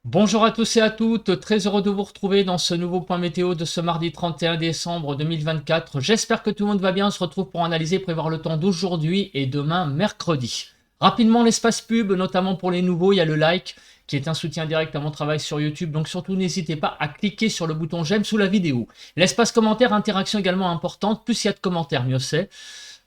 Bonjour à tous et à toutes, très heureux de vous retrouver dans ce nouveau point météo de ce mardi 31 décembre 2024. J'espère que tout le monde va bien, on se retrouve pour analyser et prévoir le temps d'aujourd'hui et demain mercredi. Rapidement l'espace pub, notamment pour les nouveaux, il y a le like qui est un soutien direct à mon travail sur YouTube, donc surtout n'hésitez pas à cliquer sur le bouton j'aime sous la vidéo. L'espace commentaire, interaction également importante, plus il y a de commentaires mieux c'est.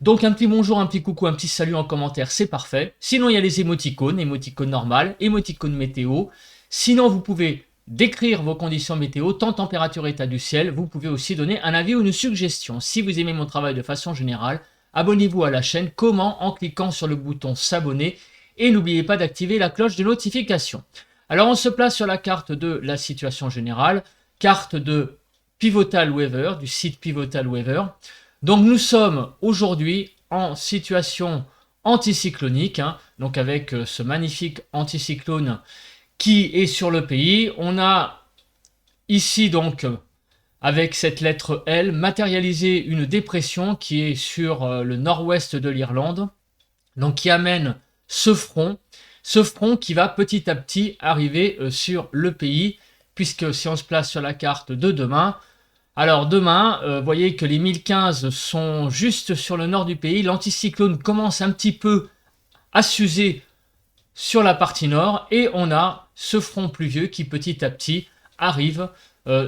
Donc un petit bonjour, un petit coucou, un petit salut en commentaire, c'est parfait. Sinon il y a les émoticônes, émoticônes normales, émoticônes météo. Sinon vous pouvez décrire vos conditions météo, temps, température, état du ciel. Vous pouvez aussi donner un avis ou une suggestion. Si vous aimez mon travail de façon générale, abonnez-vous à la chaîne. Comment? En cliquant sur le bouton s'abonner. Et n'oubliez pas d'activer la cloche de notification. Alors on se place sur la carte de la situation générale, carte de Pivotal Weather, du site Pivotal Weather. Donc nous sommes aujourd'hui en situation anticyclonique, donc avec ce magnifique anticyclone qui est sur le pays. On a ici donc avec cette lettre L matérialisé une dépression qui est sur le nord-ouest de l'Irlande, donc qui amène ce front qui va petit à petit arriver sur le pays, puisque si on se place sur la carte de demain, alors demain, vous voyez que les 1015 sont juste sur le nord du pays. L'anticyclone commence un petit peu à s'user sur la partie nord et on a ce front pluvieux qui petit à petit arrive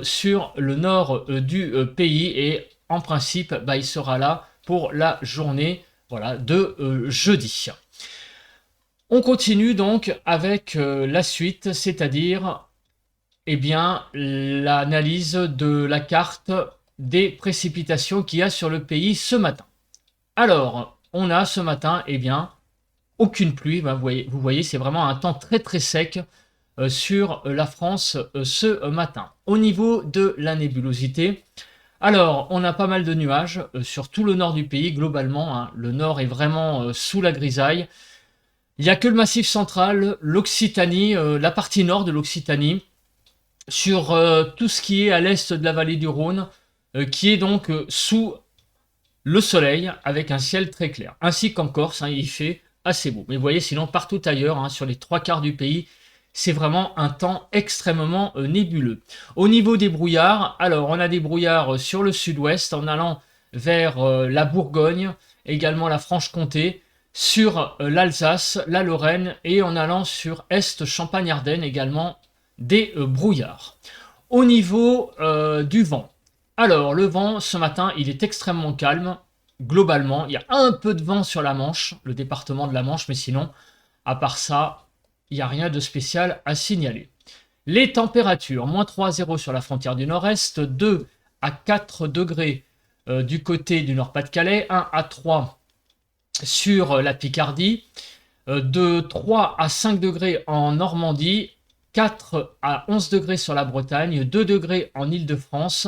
sur le nord du pays et en principe, il sera là pour la journée de jeudi. On continue donc avec la suite, c'est-à-dire l'analyse de la carte des précipitations qu'il y a sur le pays ce matin. Alors, on a ce matin, aucune pluie. Vous voyez, c'est vraiment un temps très très sec sur la France ce matin. Au niveau de la nébulosité, alors, on a pas mal de nuages sur tout le nord du pays, globalement. Le nord est vraiment sous la grisaille. Il n'y a que le massif central, l'Occitanie, la partie nord de l'Occitanie, sur tout ce qui est à l'est de la vallée du Rhône, qui est donc sous le soleil, avec un ciel très clair. Ainsi qu'en Corse, il fait assez beau. Mais vous voyez, sinon, partout ailleurs, sur les 3/4 du pays, c'est vraiment un temps extrêmement nébuleux. Au niveau des brouillards, alors on a des brouillards sur le sud-ouest, en allant vers la Bourgogne, également la Franche-Comté, sur l'Alsace, la Lorraine, et en allant sur Est, Champagne-Ardenne, également des brouillards. Au niveau du vent, alors le vent ce matin il est extrêmement calme, globalement il y a un peu de vent sur la Manche, le département de la Manche, mais sinon à part ça il n'y a rien de spécial à signaler. Les températures, -3 à 0 sur la frontière du nord-est, 2 à 4 degrés du côté du Nord-Pas-de-Calais, 1 à 3 sur la Picardie, de 3 à 5 degrés en Normandie, 4 à 11 degrés sur la Bretagne, 2 degrés en Île-de-France,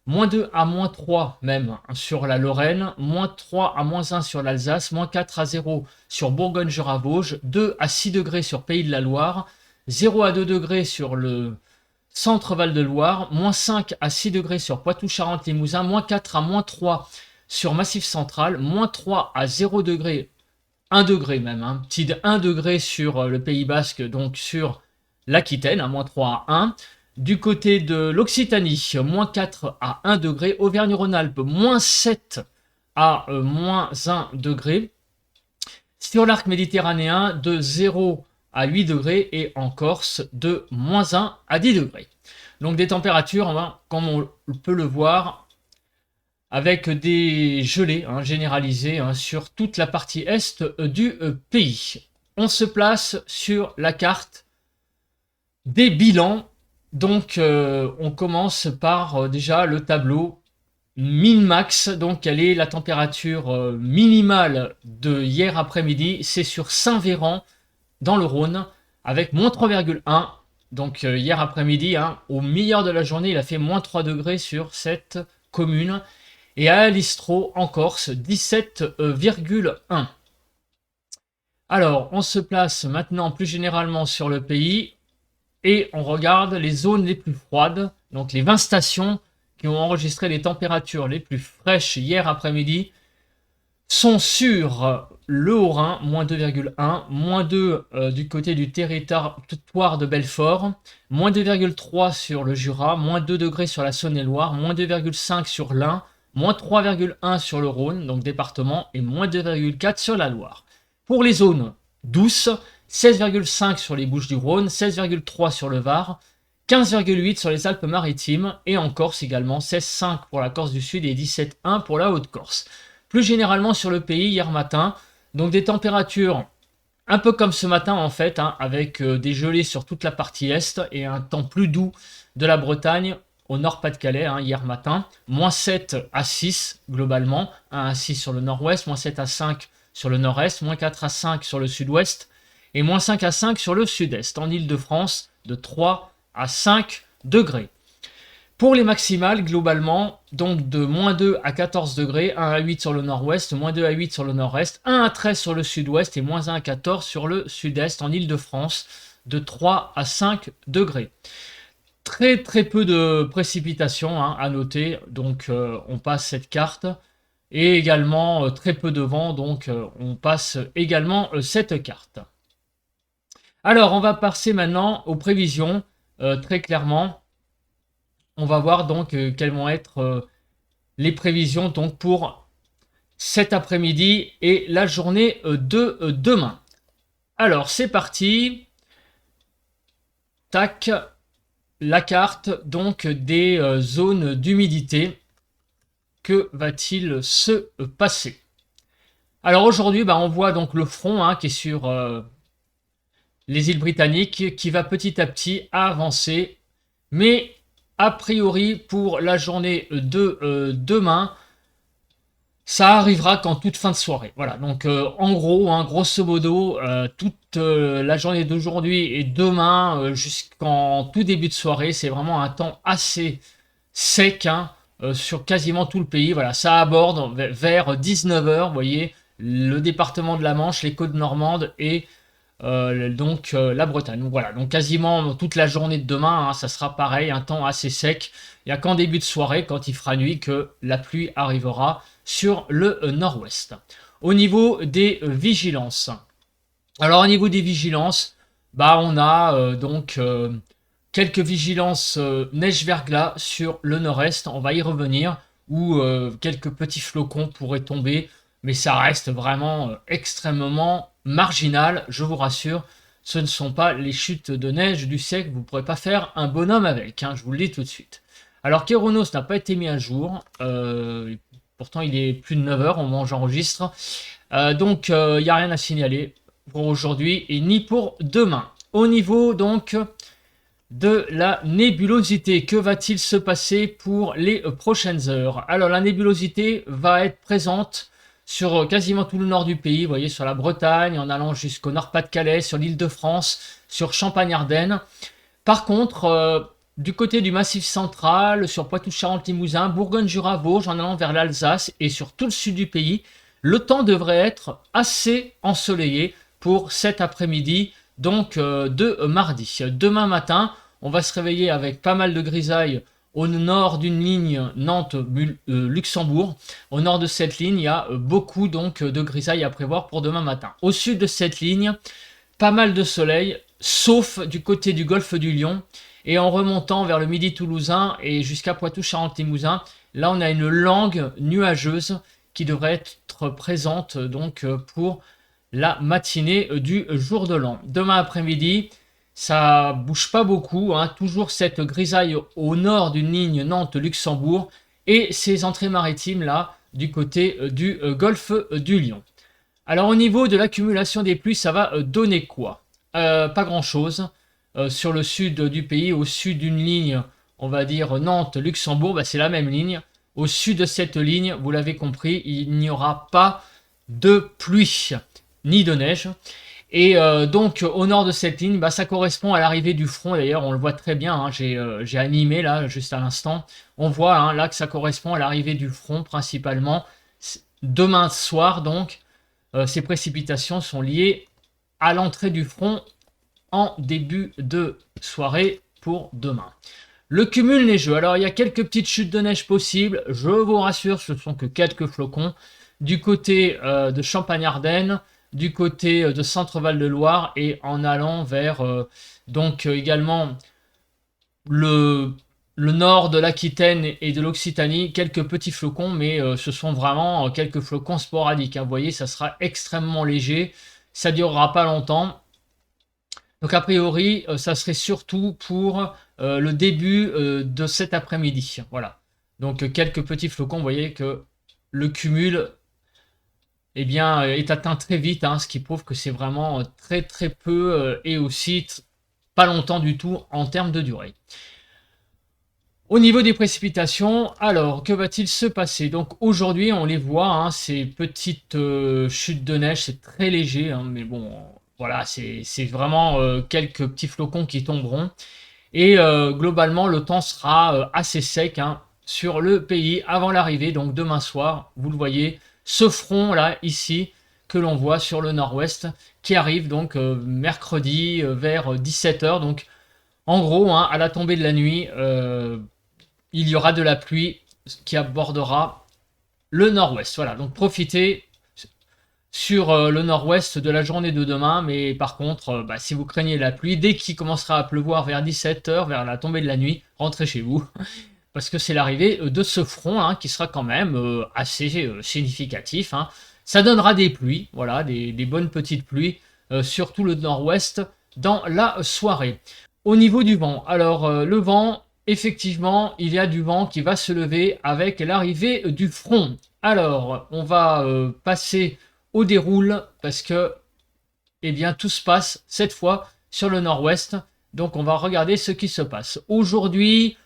-2 à -3 même sur la Lorraine, -3 à -1 sur l'Alsace, -4 à 0 sur Bourgogne-Jura-Vosges, 2 à 6 degrés sur Pays de la Loire, 0 à 2 degrés sur le centre Val-de-Loire, -5 à 6 degrés sur Poitou-Charentes-Limousin, -4 à -3 sur Massif Central, -3 à 0 degré, 1 degré même, petit 1 degré sur le Pays Basque, donc sur l'Aquitaine, à -3 à 1. Du côté de l'Occitanie, -4 à 1 degré. Auvergne-Rhône-Alpes, -7 à -1 degré. Sur l'arc méditerranéen, de 0 à 8 degrés. Et en Corse, de -1 à 10 degrés. Donc des températures, comme on peut le voir, avec des gelées généralisées sur toute la partie est du pays. On se place sur la carte des bilans. Donc on commence par déjà le tableau min-max. Donc quelle est la température minimale de hier après-midi? C'est sur Saint-Véran dans le Rhône avec -3,1. Donc hier après-midi, au milieu de la journée, il a fait -3 degrés sur cette commune. Et à Alistro en Corse, 17,1. Alors on se place maintenant plus généralement sur le pays. Et on regarde les zones les plus froides, donc les 20 stations qui ont enregistré les températures les plus fraîches hier après-midi, sont sur le Haut-Rhin, moins 2,1, moins 2 du côté du territoire de Belfort, moins 2,3 sur le Jura, moins 2 degrés sur la Saône-et-Loire, moins 2,5 sur l'Ain, moins 3,1 sur le Rhône, donc département, et moins 2,4 sur la Loire. Pour les zones douces, 16,5 sur les Bouches-du-Rhône, 16,3 sur le Var, 15,8 sur les Alpes-Maritimes, et en Corse également, 16,5 pour la Corse du Sud et 17,1 pour la Haute-Corse. Plus généralement sur le pays, hier matin, donc des températures un peu comme ce matin en fait, avec des gelées sur toute la partie est et un temps plus doux de la Bretagne au Nord-Pas-de-Calais hier matin. Moins 7 à 6 globalement, 1 à 6 sur le nord-ouest, moins 7 à 5 sur le nord-est, moins 4 à 5 sur le sud-ouest et moins 5 à 5 sur le sud-est. En Île-de-France, de 3 à 5 degrés. Pour les maximales, globalement, donc de moins 2 à 14 degrés, 1 à 8 sur le nord-ouest, moins 2 à 8 sur le nord-est, 1 à 13 sur le sud-ouest et moins 1 à 14 sur le sud-est en Île-de-France, de 3 à 5 degrés. Très peu de précipitations à noter, donc on passe cette carte. Et également très peu de vent, donc on passe également cette carte. Alors on va passer maintenant aux prévisions, très clairement. On va voir donc quelles vont être les prévisions donc pour cet après-midi et la journée de demain. Alors c'est parti. Tac. La carte donc des zones d'humidité. Que va-t-il se passer? Alors aujourd'hui, on voit donc le front qui est sur les îles britanniques qui va petit à petit avancer. Mais a priori, pour la journée de demain, ça arrivera qu'en toute fin de soirée. Voilà, donc en gros, grosso modo, toute la journée d'aujourd'hui et demain jusqu'en tout début de soirée, c'est vraiment un temps assez sec sur quasiment tout le pays. Voilà, ça aborde vers 19h, vous voyez, le département de la Manche, les côtes normandes et donc la Bretagne. Donc voilà, donc quasiment toute la journée de demain, ça sera pareil, un temps assez sec. Il n'y a qu'en début de soirée, quand il fera nuit, que la pluie arrivera sur le nord-ouest. Au niveau des vigilances. Alors au niveau des vigilances, on a donc quelques vigilances neige-verglas sur le nord-est, on va y revenir, où quelques petits flocons pourraient tomber, mais ça reste vraiment extrêmement marginal, je vous rassure. Ce ne sont pas les chutes de neige du siècle, vous ne pourrez pas faire un bonhomme avec, je vous le dis tout de suite. Alors Kéronos n'a pas été mis à jour, pourtant il est plus de 9h au moment où j'enregistre, donc il n'y a rien à signaler pour aujourd'hui et ni pour demain. Au niveau donc de la nébulosité, que va-t-il se passer pour les prochaines heures? Alors la nébulosité va être présente sur quasiment tout le nord du pays, vous voyez, sur la Bretagne, en allant jusqu'au Nord-Pas-de-Calais, sur l'Île-de-France, sur Champagne-Ardenne. Par contre, du côté du Massif central, sur Poitou-Charentes-Limousin, Bourgogne-Jura-Vosges, en allant vers l'Alsace et sur tout le sud du pays, le temps devrait être assez ensoleillé pour cet après-midi, donc de mardi. Demain matin, on va se réveiller avec pas mal de grisailles au nord d'une ligne Nantes-Luxembourg. Au nord de cette ligne, il y a beaucoup donc de grisailles à prévoir pour demain matin. Au sud de cette ligne, pas mal de soleil, sauf du côté du golfe du Lion. Et en remontant vers le midi toulousain et jusqu'à Poitou-Charentes-Limousin, là on a une langue nuageuse qui devrait être présente donc pour la matinée du jour de l'an. Demain après-midi, ça bouge pas beaucoup, toujours cette grisaille au nord d'une ligne Nantes-Luxembourg et ces entrées maritimes là du côté du golfe du Lion. Alors au niveau de l'accumulation des pluies, ça va donner quoi? Pas grand chose. Sur le sud du pays, au sud d'une ligne, on va dire Nantes-Luxembourg, c'est la même ligne. Au sud de cette ligne, vous l'avez compris, il n'y aura pas de pluie ni de neige. Et donc au nord de cette ligne, ça correspond à l'arrivée du front. D'ailleurs, on le voit très bien, j'ai animé là juste à l'instant. On voit là que ça correspond à l'arrivée du front principalement. Demain soir donc, ces précipitations sont liées à l'entrée du front en début de soirée pour demain. Le cumul neigeux, alors il y a quelques petites chutes de neige possibles, je vous rassure, ce ne sont que quelques flocons, du côté de Champagne-Ardenne, du côté de Centre-Val de Loire et en allant vers donc également le, le nord de l'Aquitaine et de l'Occitanie, quelques petits flocons, mais ce sont vraiment quelques flocons sporadiques, hein. Vous voyez, ça sera extrêmement léger, ça durera pas longtemps. Donc a priori, ça serait surtout pour le début de cet après-midi. Voilà. Donc quelques petits flocons, vous voyez que le cumul eh bien, est atteint très vite, hein, ce qui prouve que c'est vraiment très très peu et aussi pas longtemps du tout en termes de durée. Au niveau des précipitations, alors que va-t-il se passer? Donc aujourd'hui, on les voit, hein, ces petites chutes de neige, c'est très léger, hein, mais bon, voilà, c'est vraiment quelques petits flocons qui tomberont. Et globalement, le temps sera assez sec, hein, sur le pays avant l'arrivée, donc demain soir, vous le voyez, ce front là, ici, que l'on voit sur le nord-ouest, qui arrive donc mercredi vers 17 h. Donc en gros, hein, à la tombée de la nuit, il y aura de la pluie qui abordera le nord-ouest. Voilà, donc profitez sur le nord-ouest de la journée de demain, mais par contre, si vous craignez la pluie, dès qu'il commencera à pleuvoir vers 17 h, vers la tombée de la nuit, rentrez chez vous, parce que c'est l'arrivée de ce front, hein, qui sera quand même assez significatif, hein. Ça donnera des pluies, voilà, des bonnes petites pluies sur tout le nord-ouest dans la soirée. Au niveau du vent, alors le vent, effectivement, il y a du vent qui va se lever avec l'arrivée du front. Alors, on va passer au déroule parce que, eh bien, tout se passe cette fois sur le nord-ouest. Donc, on va regarder ce qui se passe. Aujourd'hui,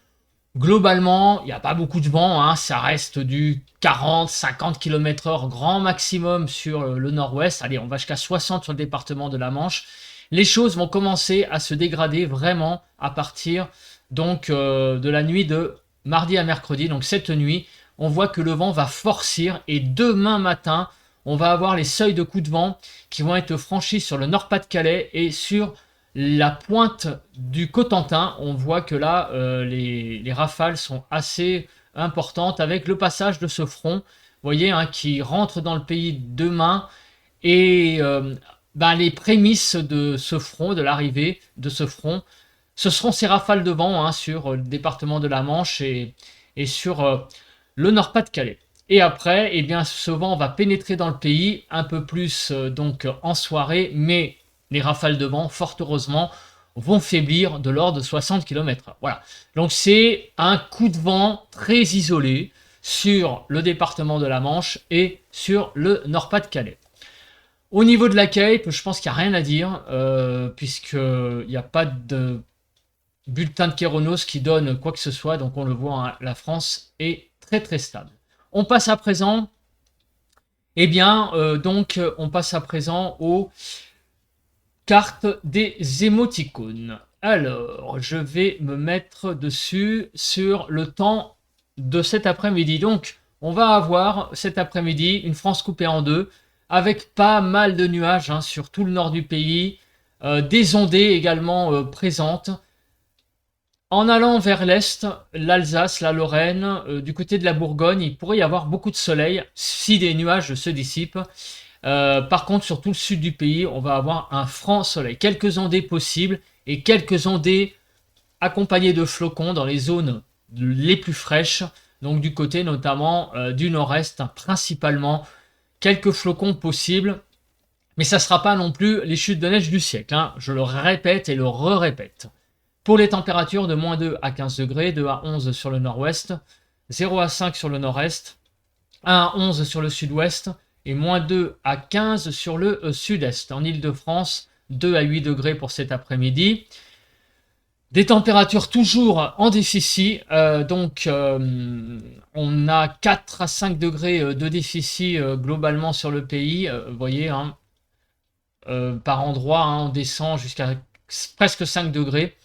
globalement, il n'y a pas beaucoup de vent, hein, ça reste du 40-50 km/h grand maximum sur le nord-ouest. Allez, on va jusqu'à 60 sur le département de la Manche. Les choses vont commencer à se dégrader vraiment à partir donc de la nuit de mardi à mercredi. Donc cette nuit, on voit que le vent va forcir et demain matin, on va avoir les seuils de coups de vent qui vont être franchis sur le Nord-Pas-de-Calais et sur la pointe du Cotentin. On voit que là, les rafales sont assez importantes avec le passage de ce front, vous voyez, hein, qui rentre dans le pays demain. Et les prémices de ce front, de l'arrivée de ce front, ce seront ces rafales de vent, hein, sur le département de la Manche et sur le Nord-Pas-de-Calais. Et après, eh bien, ce vent va pénétrer dans le pays un peu plus donc en soirée, mais les rafales de vent, fort heureusement, vont faiblir de l'ordre de 60 km/h. Voilà. Donc c'est un coup de vent très isolé sur le département de la Manche et sur le Nord-Pas-de-Calais. Au niveau de la Cape, je pense qu'il n'y a rien à dire, puisqu'il n'y a pas de bulletin de Kéronos qui donne quoi que ce soit, donc on le voit, hein, la France est très très stable. On passe à présent, on passe à présent aux cartes des émoticônes. Alors, je vais me mettre dessus sur le temps de cet après-midi. Donc, on va avoir cet après-midi une France coupée en deux, avec pas mal de nuages, hein, sur tout le nord du pays, des ondées également présentes. En allant vers l'est, l'Alsace, la Lorraine, du côté de la Bourgogne, il pourrait y avoir beaucoup de soleil si des nuages se dissipent. Par contre, sur tout le sud du pays, on va avoir un franc soleil. Quelques ondées possibles et quelques ondées accompagnées de flocons dans les zones les plus fraîches, donc du côté notamment du nord-est, hein, principalement. Quelques flocons possibles, mais ça ne sera pas non plus les chutes de neige du siècle, hein. Je le répète et le re-répète. Pour les températures, de moins 2 à 15 degrés, 2 à 11 sur le nord-ouest, 0 à 5 sur le nord-est, 1 à 11 sur le sud-ouest et moins 2 à 15 sur le sud-est. En Ile-de-France, 2 à 8 degrés pour cet après-midi. Des températures toujours en déficit, on a 4 à 5 degrés de déficit globalement sur le pays, vous voyez, hein, par endroit, hein, on descend jusqu'à presque 5 degrés.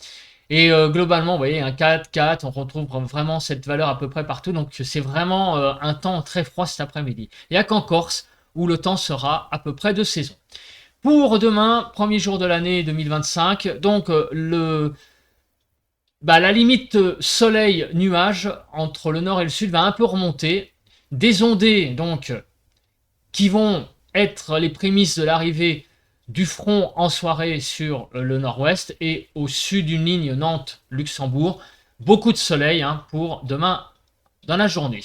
Et globalement, vous voyez, un 4, 4, on retrouve vraiment cette valeur à peu près partout, donc c'est vraiment un temps très froid cet après-midi. Il n'y a qu'en Corse où le temps sera à peu près de saison. Pour demain, premier jour de l'année 2025, donc la limite soleil-nuage entre le nord et le sud va un peu remonter. Des ondées donc qui vont être les prémices de l'arrivée du front en soirée sur le nord-ouest et au sud d'une ligne Nantes-Luxembourg. Beaucoup de soleil pour demain dans la journée.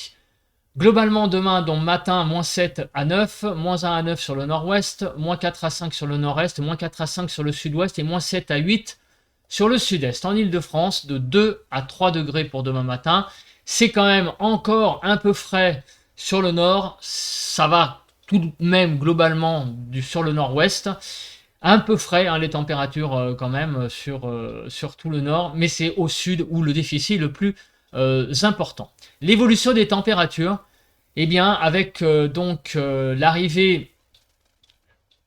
Globalement, demain, donc matin, moins 7 à 9, moins 1 à 9 sur le nord-ouest, moins 4 à 5 sur le nord-est, moins 4 à 5 sur le sud-ouest et moins 7 à 8 sur le sud-est. En Ile-de-France, de 2 à 3 degrés pour demain matin. C'est quand même encore un peu frais sur le nord. Ça va tout de même globalement sur le nord-ouest. Un peu frais, les températures quand même sur tout le nord. Mais c'est au sud où le déficit est le plus important. L'évolution des températures, eh bien, avec l'arrivée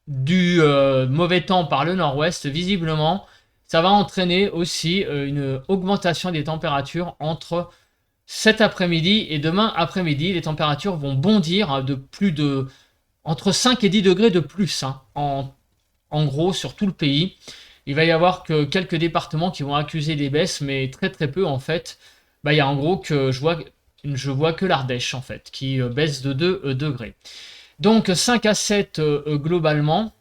du mauvais temps par le nord-ouest, visiblement, ça va entraîner aussi une augmentation des températures entre cet après-midi et demain après-midi. Les températures vont bondir de plus de entre 5 et 10 degrés de plus en gros sur tout le pays. Il va y avoir que quelques départements qui vont accuser des baisses, mais très très peu en fait. Il y a en gros que je vois que l'Ardèche en fait qui baisse de 2 degrés. Donc 5 à 7 globalement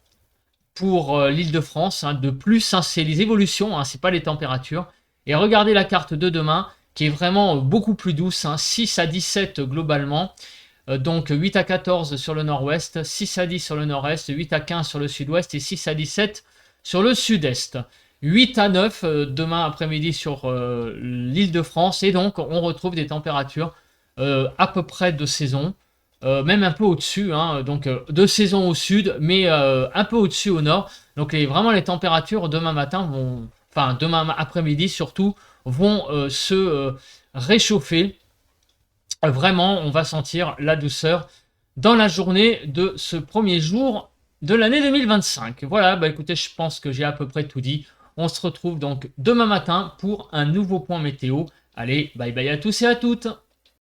pour l'Île-de-France, de plus, c'est les évolutions, c'est pas les températures. Et regardez la carte de demain, qui est vraiment beaucoup plus douce, 6 à 17 globalement, donc 8 à 14 sur le nord-ouest, 6 à 10 sur le nord-est, 8 à 15 sur le sud-ouest et 6 à 17 sur le sud-est. 8 à 9 demain après-midi sur l'Île-de-France, et donc on retrouve des températures à peu près de saison. Même un peu au-dessus, donc de saison au sud, mais un peu au-dessus au nord. Donc vraiment les températures demain matin demain après-midi surtout, vont se réchauffer. Vraiment, on va sentir la douceur dans la journée de ce premier jour de l'année 2025. Voilà, écoutez, je pense que j'ai à peu près tout dit. On se retrouve donc demain matin pour un nouveau point météo. Allez, bye bye à tous et à toutes.